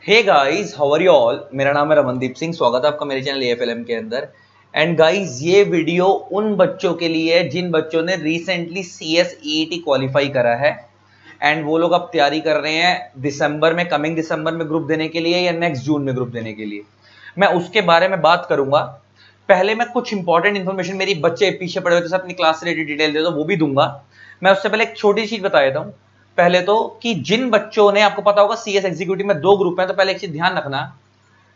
Hey guys, how are you all. मेरा नाम है रमनदीप सिंह। स्वागत है आपका मेरे चैनल एएफएलएम के अंदर। एंड गाइस, ये वीडियो उन बच्चों के लिए है जिन बच्चों ने रिसेंटली सीएस ईईटी क्वालिफाई करा है एंड वो लोग अब तैयारी कर रहे हैं दिसंबर में, कमिंग दिसंबर में ग्रुप देने के लिए या नेक्स्ट जून में ग्रुप देने के लिए। मैं उसके बारे में बात करूंगा। पहले मैं कुछ इंपॉर्टेंट इन्फॉर्मेशन, मेरी बच्चे पीछे पड़े हुए थे, अपनी क्लास से रिलेटेड डिटेल दे दो, वो भी दूंगा। मैं उससे पहले एक छोटी चीज बता देता हूं। पहले तो कि जिन बच्चों ने, आपको पता होगा सीएस एग्जीक्यूटिव में 2 ग्रुप हैं, तो पहले एक चीज ध्यान रखना।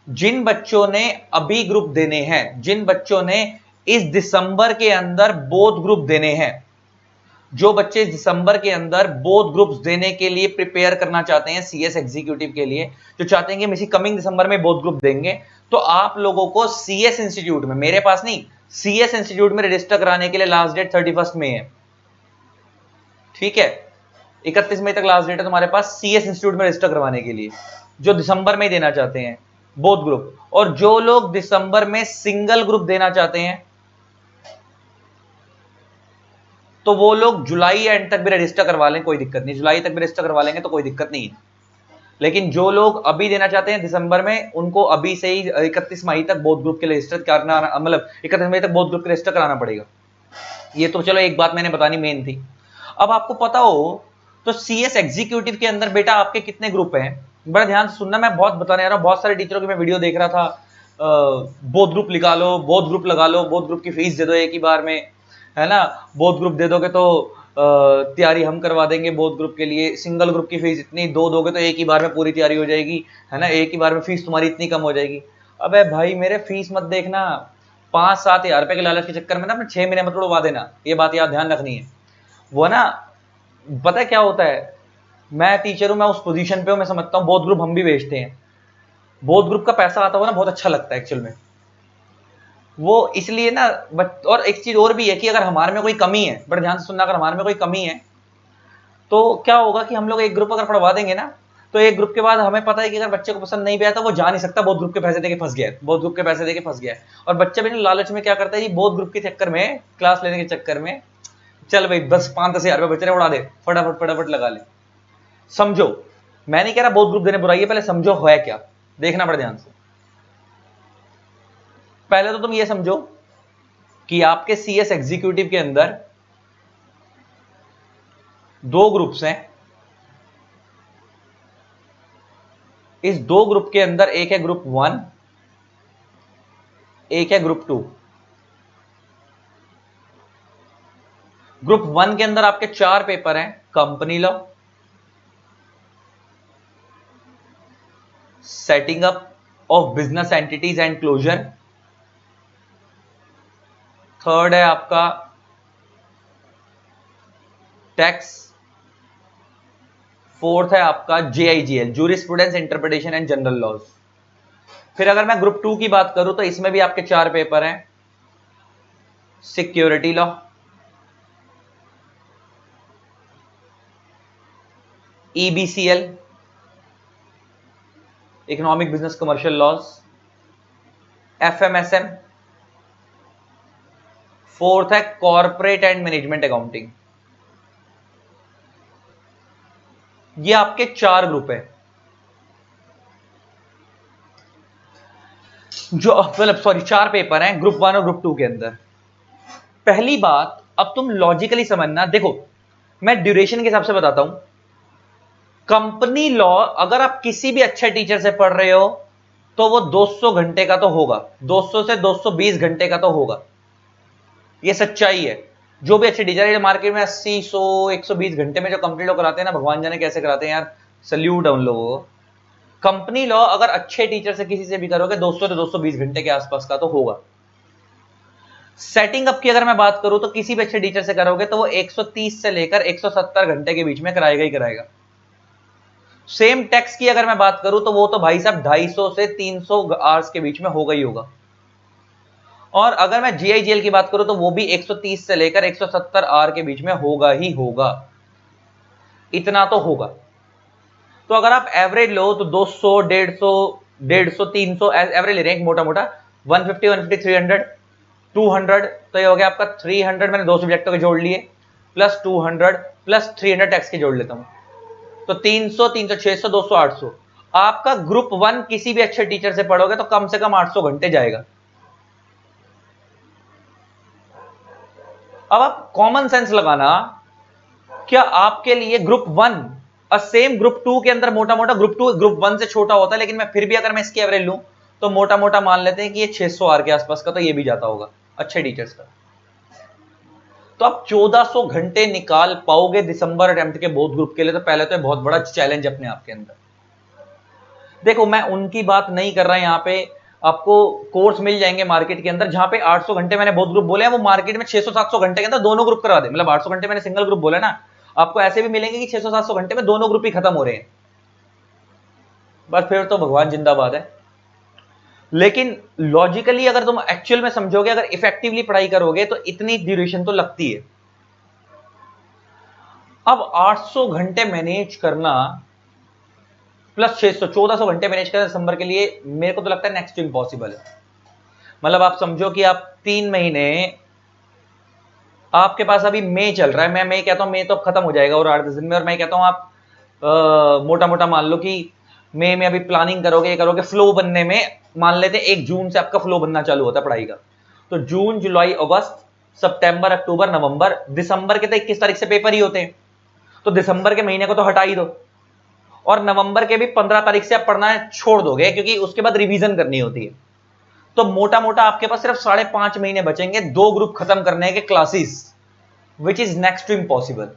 जिन बच्चों ने अभी ग्रुप देने हैं, जिन बच्चों ने इस दिसंबर के अंदर बोथ ग्रुप देने हैं, जो बच्चे दिसंबर के अंदर बोथ ग्रुप्स देने के लिए प्रिपेयर करना चाहते हैं सीएस एग्जीक्यूटिव के लिए, जो चाहते हैं कि हम इसी कमिंग दिसंबर में बोथ ग्रुप देंगे, तो आप लोगों को सीएस इंस्टीट्यूट में, मेरे पास नहीं, सीएस इंस्टीट्यूट में रजिस्टर कराने के लिए लास्ट डेट 31 मई है। ठीक है, 31 मई तक लास्ट डेट है तुम्हारे पास सीएस इंस्टीट्यूट में रजिस्टर करवाने के लिए, जो दिसंबर में देना चाहते हैं बोथ ग्रुप। और जो लोग दिसंबर में सिंगल ग्रुप देना चाहते हैं, तो वो लोग जुलाई एंड तक भी रजिस्टर करवा लें, कोई दिक्कत नहीं। जुलाई तक भी रजिस्टर करवा लेंगे तो कोई दिक्कत नहीं है। लेकिन जो लोग अभी देना चाहते हैं दिसंबर में, उनको अभी से ही 31 मई तक बोथ ग्रुप के लिए रजिस्टर करना, मतलब 31 मई तक बोथ ग्रुप के रजिस्टर कराना पड़ेगा। ये तो चलो एक बात मैंने बतानी मेन थी। अब आपको पता हो तो सीएस एग्जीक्यूटिव के अंदर बेटा आपके कितने ग्रुप हैं, बड़ा ध्यान से सुनना। मैं बहुत बताने आ रहा हूं, बहुत सारे टीचरों की मैं वीडियो देख रहा था, बोथ ग्रुप निकालो, बोथ ग्रुप लगा लो, बोथ ग्रुप की फीस दे दो एक ही बार में, है ना। बोथ ग्रुप दे दोगे तो तैयारी हम करवा देंगे बोथ ग्रुप के लिए। सिंगल ग्रुप की फीस इतनी, दो दोगे तो एक ही बार में पूरी तैयारी हो जाएगी, है ना। एक ही बार में फीस तुम्हारी इतनी कम हो जाएगी। अबे भाई मेरे, फीस मत देखना। 5-7 हजार रुपए के लालच के चक्कर में ना अपने 6 महीने मत उड़वा देना, ये बात याद ध्यान रखनी है। वो ना, पता है क्या होता है, मैं टीचर हूं, मैं उस पोजीशन पे हूं, मैं समझता हूं बोथ ग्रुप हम भी बेचते हैं। बोथ ग्रुप का पैसा आता हुआ ना बहुत अच्छा लगता है एक्चुअल में। वो इसलिए ना, और एक चीज और भी है कि अगर हमारे में कोई कमी है, बड़े ध्यान से सुनना, अगर हमारे में कोई कमी है तो क्या होगा कि हम लोग एक ग्रुप अगर पढ़वा देंगे ना, तो एक ग्रुप के बाद हमें पता है कि अगर बच्चे को पसंद नहीं भी आया तो वो जा नहीं सकता, बोथ ग्रुप के पैसे देके फंस गया है, बोथ ग्रुप के पैसे देके फंस गया है। और बच्चा भी ना लालच में क्या करता है जी, बोथ ग्रुप के चक्कर में, क्लास लेने के चक्कर में, चल भाई बस 5-10 हजार रुपए बच रहे, उड़ा दे, फटाफट फटाफट लगा ले। समझो, मैं नहीं कह रहा बोथ ग्रुप देने बुराई है, पहले समझो है क्या, देखना पड़े ध्यान से। पहले तो तुम ये समझो कि आपके सीएस एग्जीक्यूटिव के अंदर 2 ग्रुप्स हैं। इस 2 ग्रुप के अंदर एक है ग्रुप 1, एक है ग्रुप 2। ग्रुप 1 के अंदर आपके 4 पेपर हैं। Company law, setting up of business entities and closure, third है आपका टैक्स, फोर्थ है आपका JIGL, jurisprudence interpretation and general laws. फिर अगर मैं ग्रुप 2 की बात करूं तो इसमें भी आपके 4 पेपर हैं। Security law, EBCL, economic business commercial laws, FMSM, fourth है कॉर्पोरेट एंड मैनेजमेंट अकाउंटिंग। ये आपके 4 ग्रुप है, जो मतलब सॉरी 4 पेपर हैं ग्रुप 1 और ग्रुप 2 के अंदर। पहली बात, अब तुम लॉजिकली समझना, देखो मैं ड्यूरेशन के हिसाब से बताता हूं। कंपनी लॉ अगर आप किसी भी अच्छे टीचर से पढ़ रहे हो तो वो 200 घंटे का तो होगा, 200 से 220 घंटे का तो होगा, ये सच्चाई है। जो भी अच्छे टीचर है मार्केट में 80, 100, 120 घंटे में जो कंपनी लॉ कराते हैं ना, भगवान जाने कैसे कराते हैं यार, सल्यूट है उन लोगों को। कंपनी लॉ अगर अच्छे टीचर से किसी से भी करोगे 200 से 220 घंटे के आसपास का तो होगा। सेटिंग अप की अगर मैं बात करूं तो किसी भी अच्छे टीचर से करोगे तो वो 130 से लेकर 170 घंटे के बीच में कराएगा ही कराएगा। सेम टैक्स की अगर मैं बात करूं तो वो तो भाई साहब 250 से 300 आवर्स के बीच में होगा ही होगा। और अगर मैं जीआईजीएल की बात करूं तो वो भी 130 से लेकर 170 आवर के बीच में होगा ही होगा, इतना तो होगा। तो अगर आप एवरेज लो तो 200, 150, 300 एवरेज ले रहे हैं मोटा मोटा, 150, 150, 300, 200, तो ये हो गया आपका 300। मैंने 2 सब्जेक्टों के जोड़ लिए, प्लस 200 प्लस 300 टैक्स के जोड़ लेता हूं, तो 300, 300, 600, 200, 800। आपका ग्रुप 1 किसी भी अच्छे टीचर से पढ़ोगे तो कम से कम 800 घंटे जाएगा। अब आप कॉमन सेंस लगाना, क्या आपके लिए ग्रुप 1 और सेम ग्रुप 2 के अंदर मोटा मोटा ग्रुप 2 ग्रुप 1 से छोटा होता है, लेकिन मैं फिर भी अगर मैं इसकी एवरेज लूं तो मोटा मोटा मान लेते हैं कि ये 600 आर के आसपास का तो ये भी जाता होगा अच्छे टीचर्स का। तो आप 1400 घंटे निकाल पाओगे दिसंबर अटेम्प्ट के बोथ ग्रुप के लिए, तो पहले तो बहुत बड़ा चैलेंज अपने आप के अंदर। देखो मैं उनकी बात नहीं कर रहा, यहां पे आपको कोर्स मिल जाएंगे मार्केट के अंदर जहां पे 800 घंटे मैंने बोथ ग्रुप बोले हैं, वो मार्केट में 600-700 घंटे के अंदर दोनों ग्रुप करा दे। मतलब 800 घंटे मैंने सिंगल ग्रुप बोला ना, आपको ऐसे भी मिलेंगे कि 600-700 घंटे में दोनों ग्रुप ही खत्म हो रहे हैं। बस फिर तो भगवान जिंदाबाद है। लेकिन लॉजिकली अगर तुम एक्चुअल में समझोगे, अगर इफेक्टिवली पढ़ाई करोगे तो इतनी ड्यूरेशन तो लगती है। अब 800 घंटे मैनेज करना प्लस 600 1400 घंटे मैनेज करना दिसंबर के लिए, मेरे को तो लगता है नेक्स्ट टू इम्पॉसिबल है। मतलब आप समझो कि आप 3 महीने, आपके पास अभी मई चल रहा है, मैं कहता हूं मई तो खत्म हो जाएगा और 8-10 दिन में, और मैं कहता हूं आप मोटा मोटा मान लो कि मई में अभी प्लानिंग करोगे, ये करोगे फ्लो बनने में, मान लेते हैं 1 जून से आपका फ्लो बनना चालू होता है पढ़ाई का, तो जून जुलाई अगस्त सितंबर अक्टूबर नवंबर दिसंबर के तो 21 तारीख से पेपर ही होते हैं, तो दिसंबर के महीने को तो हटा ही दो, और नवंबर के भी 15 तारीख से आप पढ़ना छोड़ दोगे क्योंकि उसके बाद रिवीजन करनी होती है। तो मोटा मोटा आपके पास सिर्फ 5.5 महीने बचेंगे 2 ग्रुप खत्म करने के classes, which is next to impossible,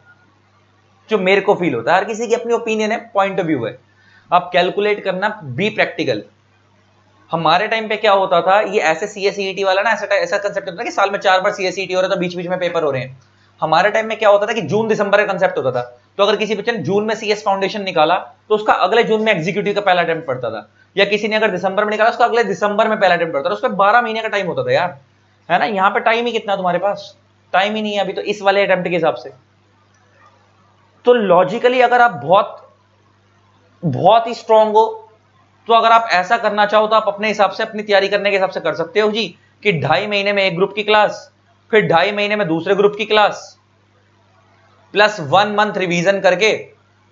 जो मेरे को फील होता है। हर किसी की अपनी ओपिनियन है, पॉइंट ऑफ व्यू है, आप कैलकुलेट करना, बी प्रैक्टिकल। हमारे टाइम पे क्या होता था, ये ऐसे सीएसईटी वाला ना, ऐसा कंसेप्ट होता था कि साल में 4 बार सीएसईटी हो रहा है तो बीच बीच में पेपर हो रहे हैं। हमारे टाइम में क्या होता था कि जून दिसंबर का कंसेप्ट होता था, तो अगर किसी बच्चे ने जून में सीएस फाउंडेशन निकाला तो उसका अगले जून में एग्जीक्यूटिव का पहला अटेम्प्ट पड़ता था, या किसी ने अगर दिसंबर में निकाला उसका अगले दिसंबर में पहला अटेम्प्ट पड़ता था। उसमें 12 महीने का टाइम होता था यार, है ना। यहाँ पे टाइम ही कितना तुम्हारे पास, टाइम ही नहीं है अभी तो इस वाले अटेम्प्ट के हिसाब से। तो लॉजिकली अगर आप बहुत बहुत ही स्ट्रांग हो, तो अगर आप ऐसा करना चाहो तो आप अपने हिसाब से, अपनी तैयारी करने के हिसाब से कर सकते हो जी, कि 2.5 महीने में एक ग्रुप की क्लास, फिर 2.5 महीने में दूसरे ग्रुप की क्लास, प्लस 1 मंथ रिवीजन करके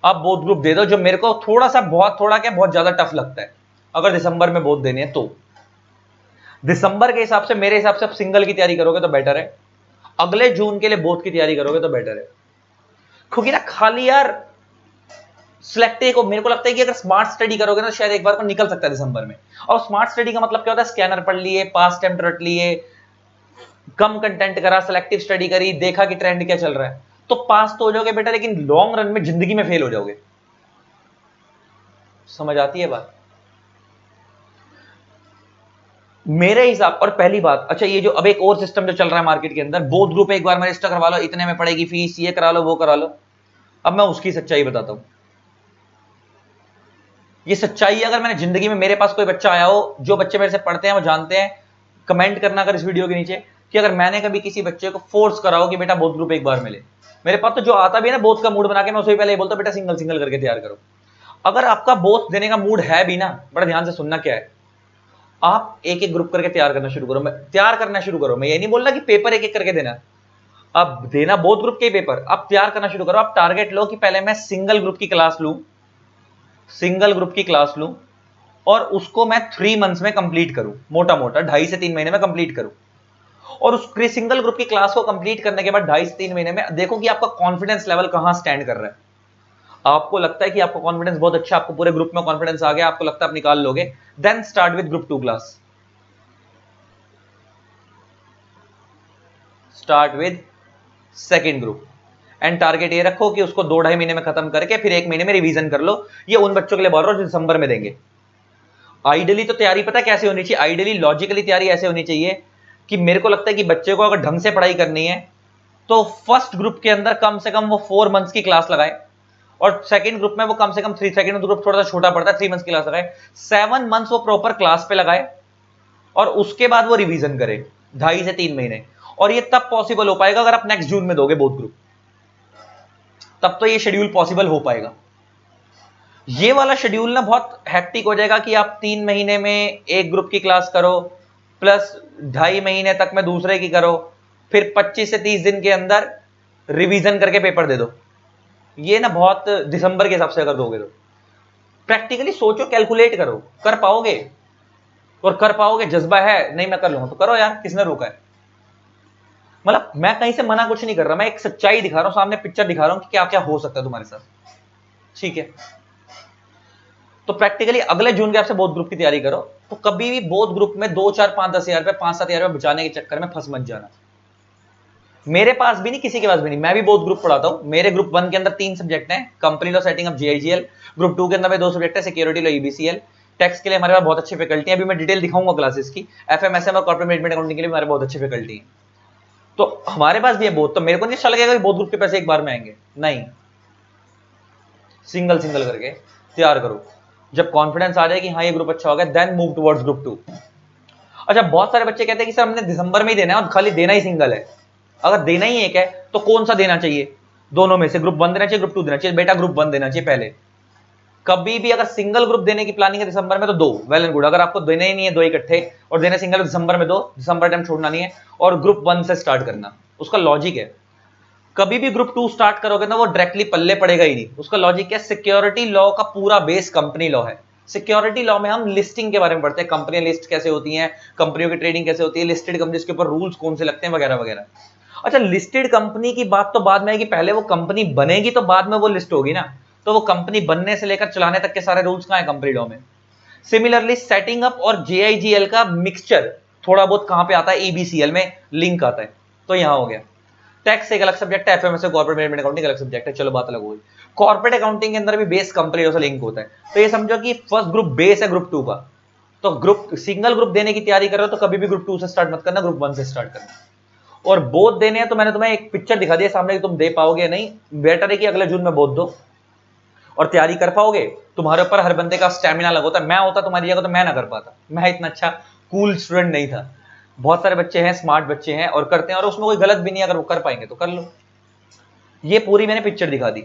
आप बोथ ग्रुप दे दो, जो मेरे को थोड़ा सा, बहुत थोड़ा क्या, बहुत ज्यादा टफ लगता है अगर दिसंबर में बोथ देने हैं तो। दिसंबर के हिसाब से, मेरे हिसाब से आप सिंगल की तैयारी करोगे तो बेटर है, अगले जून के लिए बोथ की तैयारी करोगे तो बेटर है। क्योंकि ना खाली यार सिलेक्टिव को, मेरे को लगता है कि अगर स्मार्ट स्टडी करोगे ना शायद एक बार को निकल सकता है दिसंबर में। और स्मार्ट स्टडी का मतलब क्या होता है, स्कैनर पढ़ लिए, पास अटेम्प्ट रट लिए, कम कंटेंट करा, सिलेक्टिव स्टडी करी, देखा कि ट्रेंड क्या चल रहा है, तो पास तो हो जाओगे बेटा, लेकिन लॉन्ग रन में जिंदगी में फेल हो जाओगे। समझ आती है बात मेरे हिसाब। और पहली बात, अच्छा ये जो अब एक और सिस्टम जो चल रहा है मार्केट के अंदर, बोथ ग्रुप एक बार में रजिस्टर करवा लो, इतने में पड़ेगी फीस, ये करा लो वो करा लो। अब मैं उसकी सच्चाई बताता हूं। ये सच्चाई, अगर मैंने जिंदगी में, मेरे पास कोई बच्चा आया हो, जो बच्चे मेरे से पढ़ते हैं वो जानते हैं, कमेंट करना अगर इस वीडियो के नीचे, कि अगर मैंने कभी किसी बच्चे को फोर्स कराओ कि बेटा बोथ ग्रुप एक बार मिले, मेरे पास तो जो आता भी है ना बोथ का मूड बना के, मैं उसे पहले ये बोलता बेटा सिंगल सिंगल करके तैयार करो। अगर आपका बोथ देने का मूड है भी ना, बड़ा ध्यान से सुनना क्या है, आप एक एक ग्रुप करके तैयार करना शुरू करो। मैं तैयार करना शुरू करो, मैं ये नहीं बोल रहा कि पेपर एक एक करके देना, अब देना बोथ ग्रुप के पेपर, आप तैयार करना शुरू करो। आप टारगेट लो कि पहले मैं सिंगल ग्रुप की क्लास लूं, सिंगल ग्रुप की क्लास लूं, और उसको मैं 3 मंथ्स में कंप्लीट करूं, मोटा मोटा 2.5 से 3 महीने में कंप्लीट करूं। और उस सिंगल ग्रुप की क्लास को कंप्लीट करने के बाद 2.5 से 3 महीने में देखो कि आपका कॉन्फिडेंस लेवल कहां स्टैंड कर रहा है। आपको लगता है कि आपका कॉन्फिडेंस बहुत अच्छा, आपको पूरे ग्रुप में कॉन्फिडेंस आ गया, आपको लगता है आप निकाल लोगे, then start with group 2 class. Start with second group and target ये रखो कि उसको 2-2.5 महीने में खत्म करके फिर 1 महीने में रिवीजन कर लो। ये उन बच्चों के लिए बोल रहा हूं जो दिसंबर में देंगे। आइडियली तो तैयारी पता कैसे होनी चाहिए, आइडियली लॉजिकली तैयारी ऐसे होनी चाहिए कि मेरे को लगता है कि बच्चे को अगर ढंग से पढ़ाई करनी है तो फर्स्ट ग्रुप के अंदर कम से कम वो 4 मंथ्स की क्लास लगाए, और सेकंड ग्रुप में वो कम से कम 3, सेकंड ग्रुप थोड़ा सा छोटा पड़ता है, 3 मंथ्स की क्लास लगाए, 7 मंथ्स वो प्रॉपर क्लास पे लगाए, और उसके बाद वो रिवीजन करे 2.5 से 3 महीने। और ये तब पॉसिबल हो पाएगा अगर आप नेक्स्ट जून में दोगे बोथ ग्रुप, तब तो ये शेड्यूल पॉसिबल हो पाएगा। ये वाला शेड्यूल ना बहुत हैक्टिक हो जाएगा कि आप 3 महीने में एक ग्रुप की क्लास करो, प्लस 2.5 महीने तक में दूसरे की करो, फिर 25 से 30 दिन के अंदर रिवीजन करके पेपर दे दो। ये ना बहुत, दिसंबर के हिसाब से अगर दोगे तो प्रैक्टिकली सोचो, कैलकुलेट करो, कर पाओगे? और कर पाओगे, जज्बा है नहीं मैं कर लूंगा तो करो यार, किसने रोका है? मतलब मैं कहीं से मना कुछ नहीं कर रहा, मैं एक सच्चाई दिखा रहा हूं, सामने पिक्चर दिखा रहा हूं कि क्या क्या हो सकता है तुम्हारे साथ। ठीक है, तो प्रैक्टिकली अगले जून के आपसे बोथ ग्रुप की तैयारी करो, तो कभी भी बोथ ग्रुप में 2 4 5 10 हजार रुपए 5 7 हजार रुपए बचाने के चक्कर में फंस मत जाना। मेरे पास भी नहीं, किसी के पास भी नहीं, मैं भी बोथ ग्रुप पढ़ाता हूं। मेरे ग्रुप 1 के अंदर 3 सब्जेक्ट हैं, company law, setting up, GIGL. Group 2 के अंदर में 2 सब्जेक्ट है, सिक्योरिटी लॉ, ईबीसीएल। टैक्स के लिए हमारे पास बहुत अच्छी फैकल्टी है, अभी मैं डिटेल दिखाऊंगा क्लासेस की। एफएमएसएम और कॉर्पोरेट मैनेजमेंट अकाउंटिंग के लिए हमारे बहुत अच्छी फैकल्टी है। तो हमारे पास भी है बोथ, तो मेरे को नहीं अच्छा लगेगा कि बोथ ग्रुप के पैसे एक बार में आएंगे, नहीं, सिंगल सिंगल करके तैयार करो। जब कॉन्फिडेंस आ जाए कि हाँ ये ग्रुप अच्छा हो गया, देन मूव टुवर्ड्स ग्रुप 2। अच्छा, बहुत सारे बच्चे कहते हैं कि सर हमने दिसंबर में ही देना है और खाली देना ही सिंगल है। अगर देना ही एक है तो कौन सा देना चाहिए? दोनों में से ग्रुप 1 देना चाहिए, ग्रुप 2 देना चाहिए? बेटा ग्रुप 1 देना चाहिए पहले। कभी भी अगर सिंगल ग्रुप देने की प्लानिंग है दिसंबर में तो दो, वेल एंड गुड। अगर आपको देने ही नहीं है दो इकट्ठे और देने सिंगल, दिसंबर में दो, दिसंबर टाइम छोड़ना नहीं है और ग्रुप 1 से स्टार्ट करना। उसका लॉजिक है, कभी भी ग्रुप 2 स्टार्ट करोगे ना वो डायरेक्टली पल्ले पड़ेगा ही नहीं। उसका लॉजिक क्या है? सिक्योरिटी लॉ का पूरा बेस कंपनी लॉ है। सिक्योरिटी लॉ में हम लिस्टिंग के बारे में पढ़ते हैं, कंपनी लिस्ट कैसे होती हैं, कंपनियों की ट्रेडिंग कैसे होती है, लिस्टेड कंपनीज के ऊपर रूल्स कौन से लगते हैं, वगैरह वगैरह। अच्छा, लिस्टेड कंपनी की बात तो बाद में आएगी, पहले वो कंपनी बनेगी तो बाद में वो लिस्ट होगी ना। तो वो कंपनी बनने से लेकर चलाने तक के सारे रूल्स कहां है? कंपनी लॉ में। सिमिलरली सेटिंग अप और जेआईजीएल का मिक्सचर थोड़ा बहुत कहां पे आता है? ईबीसीएल में लिंक आता है। तो यहां हो गया। टैक्स एक अलग सब्जेक्ट है, एफएमएस कॉर्पोरेट मैनेजमेंट अकाउंटिंग अलग सब्जेक्ट है, चलो बात अलग हो गई। कॉर्पोरेट अकाउंटिंग के अंदर भी बेस कंपनी लॉ से लिंक होता है। तो ये समझो कि फर्स्ट ग्रुप बेस है ग्रुप 2 का। तो ग्रुप सिंगल ग्रुप देने की तैयारी कर रहे हो तो कभी भी ग्रुप 2 से स्टार्ट मत करना, ग्रुप 1 से स्टार्ट करना। और बोथ देने हैं तो मैंने तुम्हें एक पिक्चर दिखा दिया सामने कि तुम दे पाओगे या नहीं। बेटर है कि अगले जून में बोथ दो और तैयारी कर पाओगे। तुम्हारे ऊपर हर बंदे का स्टैमिना लगा होता है। मैं होता तुम्हारी जगह तो मैं ना कर पाता, मैं इतना अच्छा कूल स्टूडेंट नहीं था। बहुत सारे बच्चे हैं, स्मार्ट बच्चे हैं और करते हैं, और उसमें कोई गलत भी नहीं है। अगर वो कर पाएंगे तो कर लो। ये पूरी मैंने पिक्चर दिखा दी।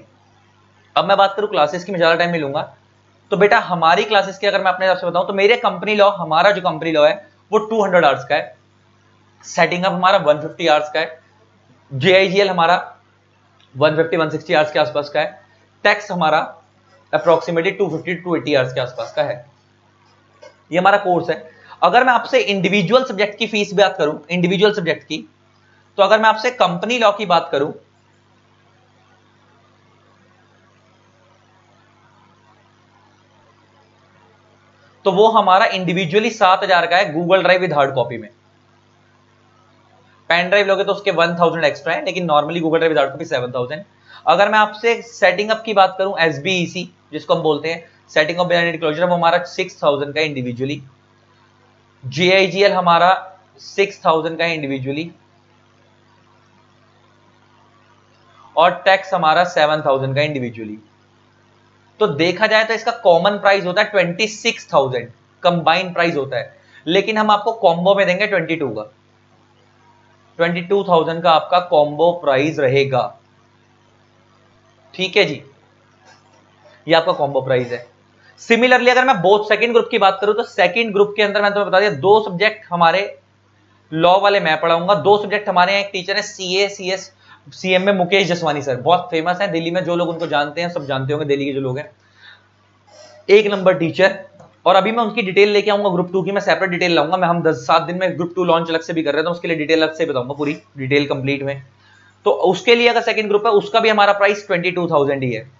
अब मैं बात करूं क्लासेस की, मैं ज्यादा टाइम नहीं लूंगा। तो बेटा हमारी क्लासेस की अगर मैं अपने हिसाब से बताऊं तो मेरे कंपनी लॉ, हमारा जो कंपनी लॉ है वो 200 आवर्स का है। सेटिंग अप हमारा 150 आवर्स का है। जेआईजीएल हमारा 150 160 आवर्स के आसपास का है। टैक्स हमारा अप्रोक्सीमेटली 250 280 आवर्स के आसपास का है। ये हमारा कोर्स है। अगर मैं आपसे इंडिविजुअल सब्जेक्ट की फीस बात करूं, इंडिविजुअल सब्जेक्ट की, तो अगर मैं आपसे कंपनी लॉ की बात करूं तो वो हमारा इंडिविजुअली 7,000 का है, Google drive with hard copy में। पेन ड्राइव लोगे तो उसके 1000 एक्स्ट्रा है, लेकिन normally Google drive with hard copy 7000। अगर मैं आपसे सेटिंग अप की बात करूं, एसबीईसी जिसको हम बोलते हैं, सेटिंग अप बिहाइंड क्लोजर, वो हमारा 6000 का इंडिविजुअली। जेआईजीएल हमारा 6000 का इंडिविजुअली और टैक्स हमारा 7000 का इंडिविजुअली। तो देखा जाए तो इसका कॉमन प्राइस होता है 26,000, कंबाइंड प्राइस होता है। लेकिन हम आपको कॉम्बो में देंगे 22 का, 22,000 का आपका कॉम्बो प्राइस रहेगा। ठीक है जी, ये आपका कॉम्बो प्राइस है। सिमिलरली अगर मैं बोथ सेकंड ग्रुप की बात करूं तो सेकंड ग्रुप के अंदर मैंने तुम्हें बता दिया, दो सब्जेक्ट हमारे लॉ वाले मैं पढ़ाऊंगा, दो सब्जेक्ट हमारे यहाँ एक टीचर है सीए सीएस सीएम में मुकेश जसवानी सर, बहुत फेमस है दिल्ली में। जो लोग उनको जानते हैं सब जानते होंगे, दिल्ली के जो लोग हैं, एक नंबर टीचर। और अभी मैं उनकी डिटेल लेके आऊंगा ग्रुप 2 की, मैं सेपरेट डिटेल लाऊंगा। मैं हम 10-7 दिन में ग्रुप 2 लॉन्च अलग से भी कर रहे थे, उसके लिए डिटेल अलग से बताऊंगा, पूरी डिटेल कंप्लीट में। तो उसके लिए अगर सेकंड ग्रुप है उसका भी हमारा प्राइस 22,000 ही है।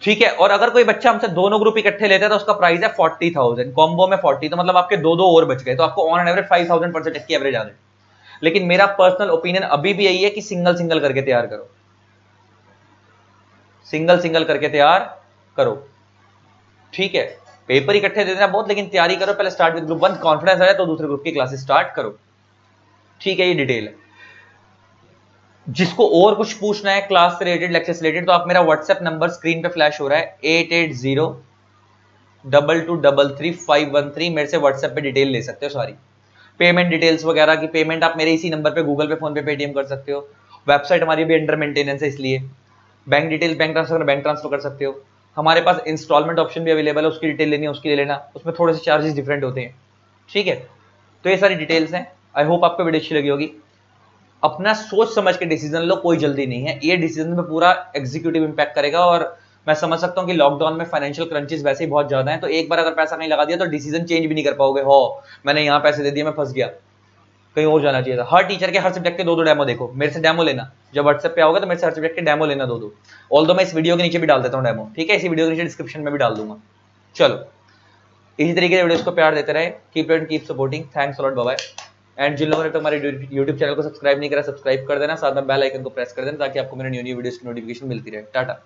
ठीक है, और अगर कोई बच्चा हमसे दोनों ग्रुप इकट्ठे लेता है तो उसका प्राइस है 40,000, कॉम्बो में 40, तो मतलब आपके दो और बच गए, तो आपको ऑन एवरेज 5,000 पर सब्जेक्ट की एवरेज आ गई। लेकिन मेरा पर्सनल ओपिनियन अभी भी यही है कि सिंगल सिंगल करके तैयार करो, सिंगल सिंगल करके तैयार करो। ठीक है, पेपर इकट्ठे दे देना बहुत, लेकिन तैयारी करो पहले। स्टार्ट विद ग्रुप 1, कॉन्फिडेंस आए तो दूसरे ग्रुप की क्लासेस स्टार्ट करो। ठीक है, ये डिटेल है। जिसको और कुछ पूछना है क्लास से रिलेटेड, लेक्चर से रिलेटेड, तो आप मेरा व्हाट्सएप नंबर स्क्रीन पे फ्लैश हो रहा है 8802233513, मेरे से व्हाट्सएप पे डिटेल ले सकते हो सारी। पेमेंट डिटेल्स वगैरह की पेमेंट आप मेरे इसी नंबर पे गूगल पे, फोन पे, पेटीएम कर सकते हो। वेबसाइट हमारी भी अंडर मेंटेनेंस है, इसलिए बैंक डिटेल्स, बैंक ट्रांसफर कर सकते हो। हमारे पास इंस्टॉलमेंट ऑप्शन भी अवेलेबल है, उसकी डिटेल लेनी है उसकी ले लेना, उसमें थोड़े से चार्जेस डिफरेंट होते हैं। ठीक है, तो ये सारी डिटेल्स हैं। आई होप आपको वीडियो अच्छी लगी होगी। अपना सोच समझ के डिसीजन लो, कोई जल्दी नहीं है। ये डिसीजन में पूरा एग्जीक्यूटिव इंपैक्ट करेगा और मैं समझ सकता हूँ कि लॉकडाउन में फाइनेंशियल क्रंचेस वैसे ही बहुत ज्यादा हैं, तो एक बार अगर पैसा नहीं लगा दिया तो डिसीजन चेंज भी नहीं कर पाओगे। हो मैंने यहाँ पैसे दे दिए, मैं फंस गया, कहीं और जाना चाहिए था। हर टीचर के हर सब्जेक्ट के 2-2 डेमो देखो, मेरे से डेमो लेना, जब व्हाट्सएप पे आओगे तो मेरे से हर सब्जेक्ट के डेमो लेना 2-2। ऑल्दो मैं इस वीडियो के नीचे भी डाल देता हूँ डेमो, ठीक है, इसी वीडियो के नीचे डिस्क्रिप्शन में भी डाल दूंगा। चलो इसी तरीके से वीडियोस को प्यार देते रहे, keep it keep supporting, thanks a lot, bye bye. And जिन लोगों ने तो हमारे यूट्यूब चैनल को सब्सक्राइब नहीं करा, सब्सक्राइब कर देना, साथ में बेल आइकन को प्रेस कर देना ताकि आपको मेरे न्यू वीडियोस की नोटिफिकेशन मिलती रहे। टाटा।